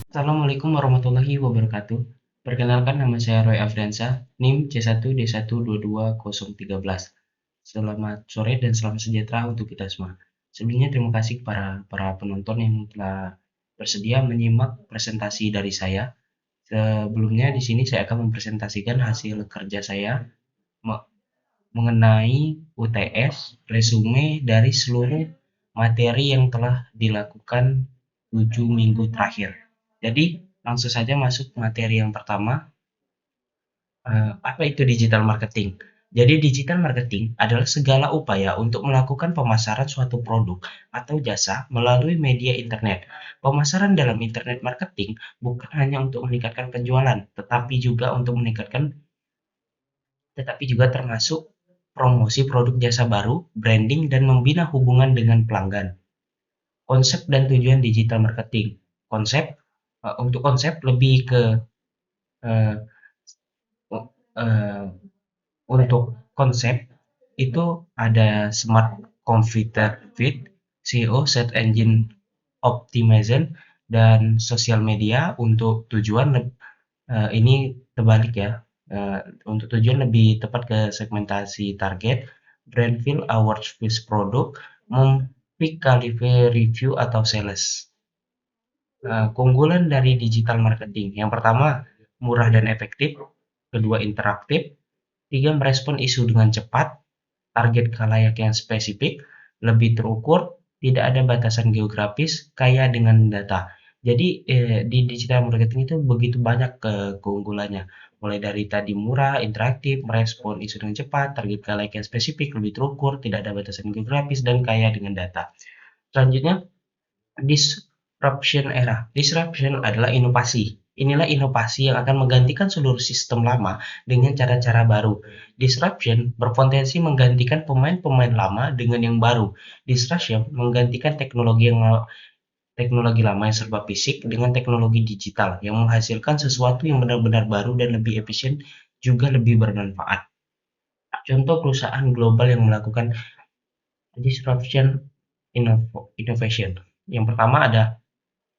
Assalamualaikum warahmatullahi wabarakatuh. Perkenalkan nama saya Roy Afriansa, NIM C1D1220013. Selamat sore dan selamat sejahtera untuk kita semua. Sebelumnya terima kasih kepada para penonton yang telah bersedia menyimak presentasi dari saya. Sebelumnya di sini saya akan mempresentasikan hasil kerja saya mengenai UTS, resume dari seluruh materi yang telah dilakukan 7 minggu terakhir. Jadi langsung saja masuk materi yang pertama. Apa itu digital marketing? Jadi digital marketing adalah segala upaya untuk melakukan pemasaran suatu produk atau jasa melalui media internet. Pemasaran dalam internet marketing bukan hanya untuk meningkatkan penjualan, tetapi juga termasuk promosi produk jasa baru, branding, dan membina hubungan dengan pelanggan. Konsep dan tujuan digital marketing. Untuk konsep lebih ke eh, eh, untuk konsep itu ada Smart Computer Feed, SEO, Search Engine Optimization, dan sosial media. Untuk tujuan ini terbalik ya. Untuk tujuan lebih tepat ke segmentasi target, brand feel awards with product, mempick kaliber review atau sales. Keunggulan dari digital marketing. Yang pertama, murah dan efektif. Kedua, interaktif. Tiga, merespon isu dengan cepat. Target khalayak yang spesifik, lebih terukur, tidak ada batasan geografis, kaya dengan data. Jadi di digital marketing itu begitu banyak keunggulannya. Mulai dari tadi murah, interaktif, merespon isu dengan cepat, target khalayak yang spesifik, lebih terukur, tidak ada batasan geografis, dan kaya dengan data. Selanjutnya, disruption era. Disruption adalah inovasi. Inilah inovasi yang akan menggantikan seluruh sistem lama dengan cara-cara baru. Disruption berpotensi menggantikan pemain-pemain lama dengan yang baru. Disruption menggantikan teknologi lama yang serba fisik dengan teknologi digital yang menghasilkan sesuatu yang benar-benar baru dan lebih efisien juga lebih bermanfaat. Contoh perusahaan global yang melakukan disruption innovation. Yang pertama ada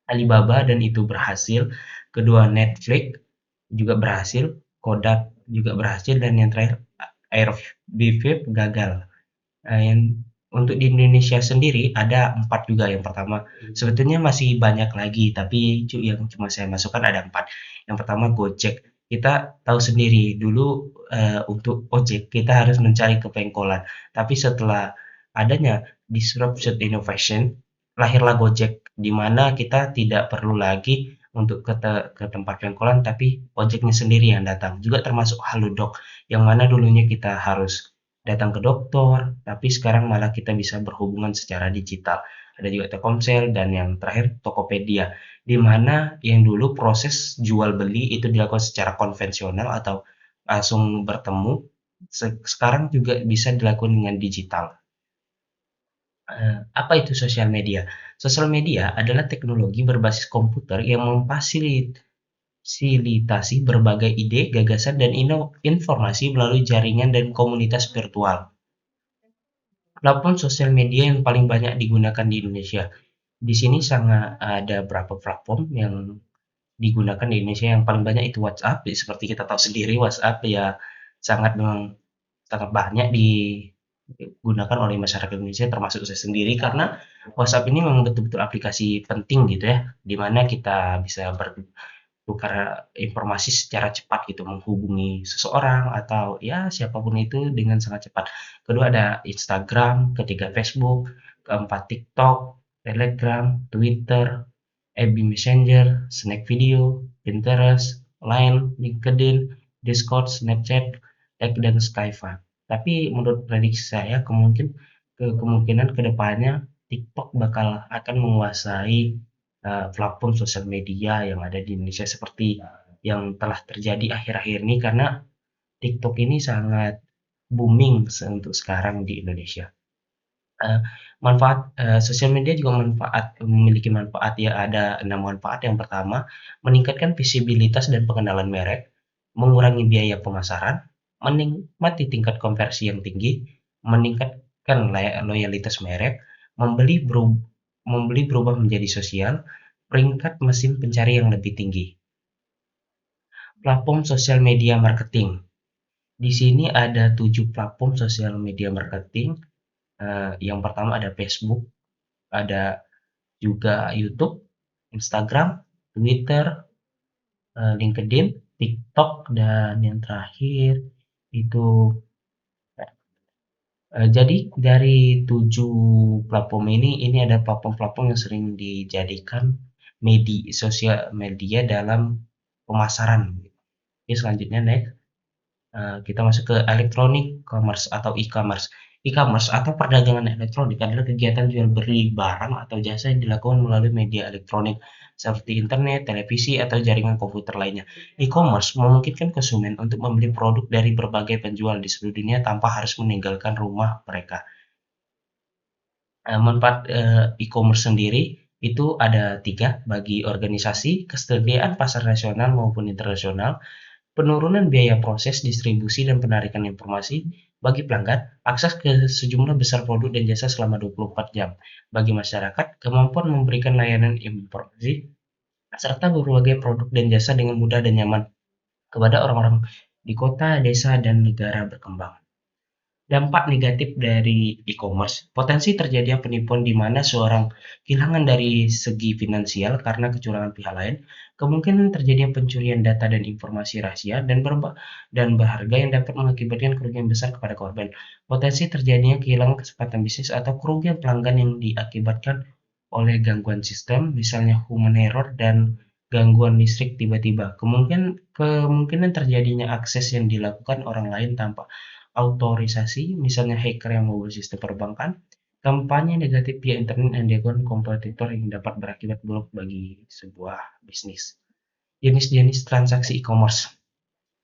Alibaba dan itu berhasil. Kedua Netflix juga berhasil. Kodak juga berhasil dan yang terakhir Airbnb gagal. Yang untuk di Indonesia sendiri ada 4 juga. Yang pertama sebetulnya masih banyak lagi tapi yang cuma saya masukkan ada 4. Yang pertama Gojek. Kita tahu sendiri dulu untuk ojek kita harus mencari ke pengkolan. Tapi setelah adanya disruption innovation lahirlah Gojek di mana kita tidak perlu lagi untuk ke tempat pengkolan tapi ojeknya sendiri yang datang. Juga termasuk Halodoc yang mana dulunya kita harus datang ke dokter, tapi sekarang malah kita bisa berhubungan secara digital. Ada juga Telkomsel dan yang terakhir Tokopedia, di mana yang dulu proses jual beli itu dilakukan secara konvensional atau langsung bertemu, sekarang juga bisa dilakukan dengan digital. Apa itu sosial media? Sosial media adalah teknologi berbasis komputer yang memfasilitasi berbagai ide, gagasan, dan informasi melalui jaringan dan komunitas virtual. Platform sosial media yang paling banyak digunakan di Indonesia. Di sini sangat ada berapa platform yang digunakan di Indonesia. Yang paling banyak itu WhatsApp. Seperti kita tahu sendiri, WhatsApp ya sangat memang sangat banyak digunakan oleh masyarakat Indonesia, termasuk saya sendiri, karena WhatsApp ini memang betul-betul aplikasi penting gitu ya, di mana kita bisa bertukar informasi secara cepat gitu, menghubungi seseorang atau ya siapapun itu dengan sangat cepat. Kedua ada Instagram, ketiga Facebook, keempat TikTok, Telegram, Twitter, FB Messenger, Snack Video, Pinterest, Line, LinkedIn, Discord, Snapchat, X, dan Skype. Tapi menurut prediksi saya kemungkinan kedepannya TikTok akan menguasai platform sosial media yang ada di Indonesia seperti yang telah terjadi akhir-akhir ini, karena TikTok ini sangat booming untuk sekarang di Indonesia. Uh, Manfaat sosial media juga memiliki manfaat ya, ada 6 manfaat. Yang pertama, meningkatkan visibilitas dan pengenalan merek, mengurangi biaya pemasaran, menikmati tingkat konversi yang tinggi, meningkatkan loyalitas merek, membeli berubah menjadi sosial, peringkat mesin pencari yang lebih tinggi. Platform sosial media marketing. Di sini ada 7 platform sosial media marketing. Yang pertama ada Facebook, ada juga YouTube, Instagram, Twitter, LinkedIn, TikTok, dan yang terakhir itu jadi dari 7 platform ini ada platform-platform yang sering dijadikan sosial media dalam pemasaran. Oke, selanjutnya next. Kita masuk ke electronic commerce atau e-commerce. E-commerce atau perdagangan elektronik adalah kegiatan jual beli barang atau jasa yang dilakukan melalui media elektronik seperti internet, televisi, atau jaringan komputer lainnya. E-commerce memungkinkan konsumen untuk membeli produk dari berbagai penjual di seluruh dunia tanpa harus meninggalkan rumah mereka. Manfaat e-commerce sendiri itu ada 3 bagi organisasi: kesediaan pasar nasional maupun internasional, penurunan biaya proses, distribusi, dan penarikan informasi bagi pelanggan, akses ke sejumlah besar produk dan jasa selama 24 jam. Bagi masyarakat, kemampuan memberikan layanan informasi serta berbagai produk dan jasa dengan mudah dan nyaman kepada orang-orang di kota, desa, dan negara berkembang. Dampak negatif dari e-commerce, potensi terjadinya penipuan di mana seorang kehilangan dari segi finansial karena kecurangan pihak lain, kemungkinan terjadinya pencurian data dan informasi rahasia dan berharga yang dapat mengakibatkan kerugian besar kepada korban. Potensi terjadinya kehilangan kesempatan bisnis atau kerugian pelanggan yang diakibatkan oleh gangguan sistem, misalnya human error dan gangguan listrik tiba-tiba. Kemungkinan terjadinya akses yang dilakukan orang lain tanpa autorisasi, misalnya hacker yang membobol sistem perbankan, kampanye negatif via internet yang dilakukan kompetitor yang dapat berakibat buruk bagi sebuah bisnis. Jenis-jenis transaksi e-commerce.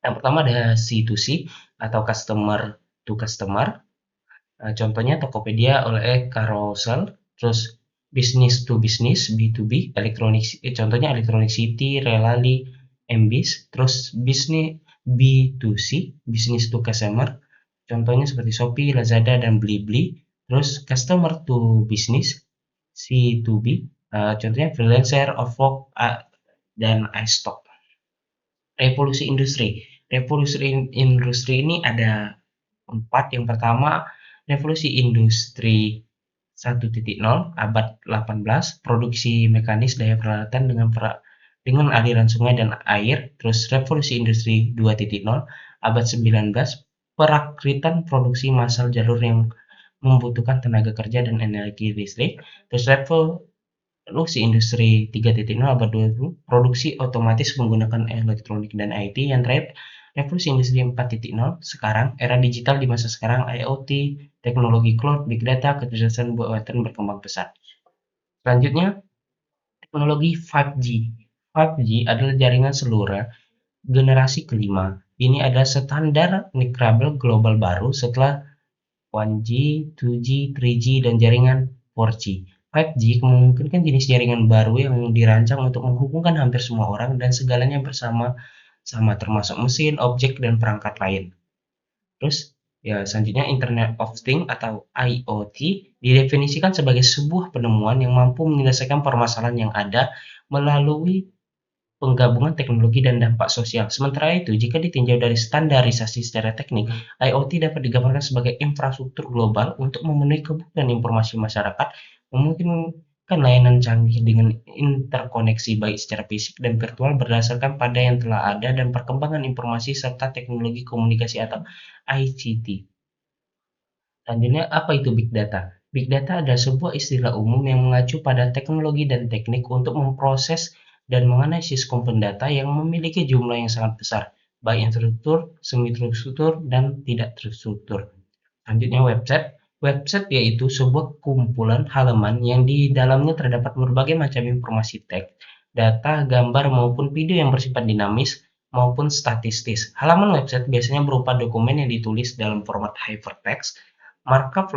Yang pertama ada C2C atau customer to customer. Contohnya Tokopedia oleh Carousel, terus business to business B2B, contohnya Electronic City, Relali, Mbis, terus bisnis B2C, business to customer, contohnya seperti Shopee, Lazada, dan Blibli. Terus customer to business C2B, contohnya freelancer, Upwork, dan iStock. Revolusi industri. Revolusi industri ini ada 4. Yang pertama, revolusi industri 1.0 abad 18, produksi mekanis daya peralatan dengan aliran sungai dan air. Terus revolusi industri 2.0 abad 19, perakritan produksi massal jalur yang membutuhkan tenaga kerja dan energi listrik. Terus revolusi industri 3.0 abad 20, produksi otomatis menggunakan elektronik dan IT. Yang terakhir, revolusi industri 4.0 sekarang, era digital di masa sekarang, IoT, teknologi cloud, big data, kecerdasan buatan berkembang pesat. Selanjutnya, teknologi 5G. 5G adalah jaringan seluler generasi kelima. Ini adalah standar nirkabel global baru setelah 1G, 2G, 3G, dan jaringan 4G. 5G memungkinkan jenis jaringan baru yang dirancang untuk menghubungkan hampir semua orang dan segalanya bersama-sama, termasuk mesin, objek, dan perangkat lain. Terus ya selanjutnya Internet of Things atau IoT didefinisikan sebagai sebuah penemuan yang mampu menyelesaikan permasalahan yang ada melalui penggabungan teknologi dan dampak sosial. Sementara itu, jika ditinjau dari standarisasi secara teknik, IoT dapat digambarkan sebagai infrastruktur global untuk memenuhi kebutuhan informasi masyarakat, memungkinkan layanan canggih dengan interkoneksi baik secara fisik dan virtual berdasarkan pada yang telah ada dan perkembangan informasi serta teknologi komunikasi atau ICT. Selanjutnya, apa itu Big Data? Big Data adalah sebuah istilah umum yang mengacu pada teknologi dan teknik untuk memproses dan menganalisis komponen data yang memiliki jumlah yang sangat besar, baik yang terstruktur, semi-terstruktur, dan tidak terstruktur. Selanjutnya website. Website yaitu sebuah kumpulan halaman yang di dalamnya terdapat berbagai macam informasi teks, data, gambar, maupun video yang bersifat dinamis maupun statistis. Halaman website biasanya berupa dokumen yang ditulis dalam format hypertext, markup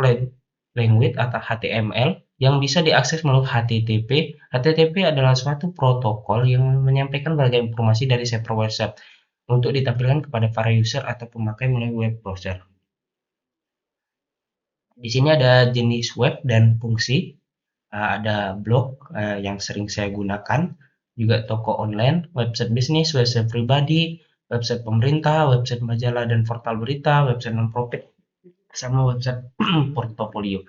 language atau HTML, yang bisa diakses melalui HTTP. HTTP adalah suatu protokol yang menyampaikan berbagai informasi dari server website untuk ditampilkan kepada para user atau pemakai melalui web browser. Di sini ada jenis web dan fungsi. Ada blog yang sering saya gunakan, juga toko online, website bisnis, website pribadi, website pemerintah, website majalah dan portal berita, website non-profit, sama website portofolio.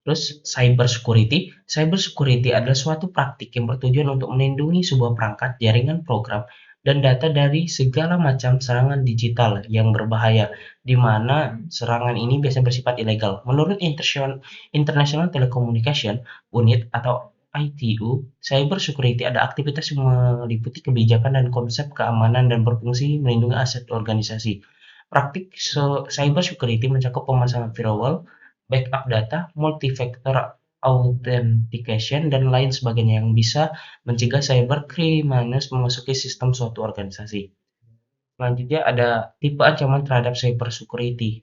Terus cyber security adalah suatu praktik yang bertujuan untuk melindungi sebuah perangkat, jaringan, program, dan data dari segala macam serangan digital yang berbahaya, di mana serangan ini biasanya bersifat ilegal. Menurut International Telecommunication Unit atau ITU, cyber security ada aktivitas yang meliputi kebijakan dan konsep keamanan dan berfungsi melindungi aset organisasi. Praktik cyber security mencakup pemasangan firewall, backup data, multi-factor authentication, dan lain sebagainya yang bisa mencegah cyber criminals memasuki sistem suatu organisasi. Selanjutnya ada tipe ancaman terhadap cyber security.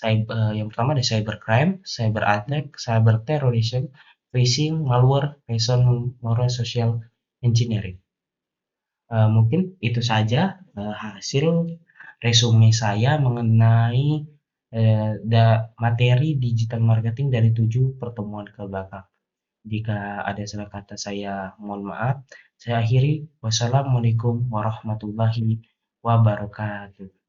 Yang pertama ada cybercrime, cyber attack, cyber terrorism, phishing, malware, ransomware, social engineering. Mungkin itu saja hasil resume saya mengenai materi digital marketing dari 7 pertemuan ke belakang. Jika ada salah kata saya mohon maaf. Saya akhiri. Wassalamualaikum warahmatullahi wabarakatuh.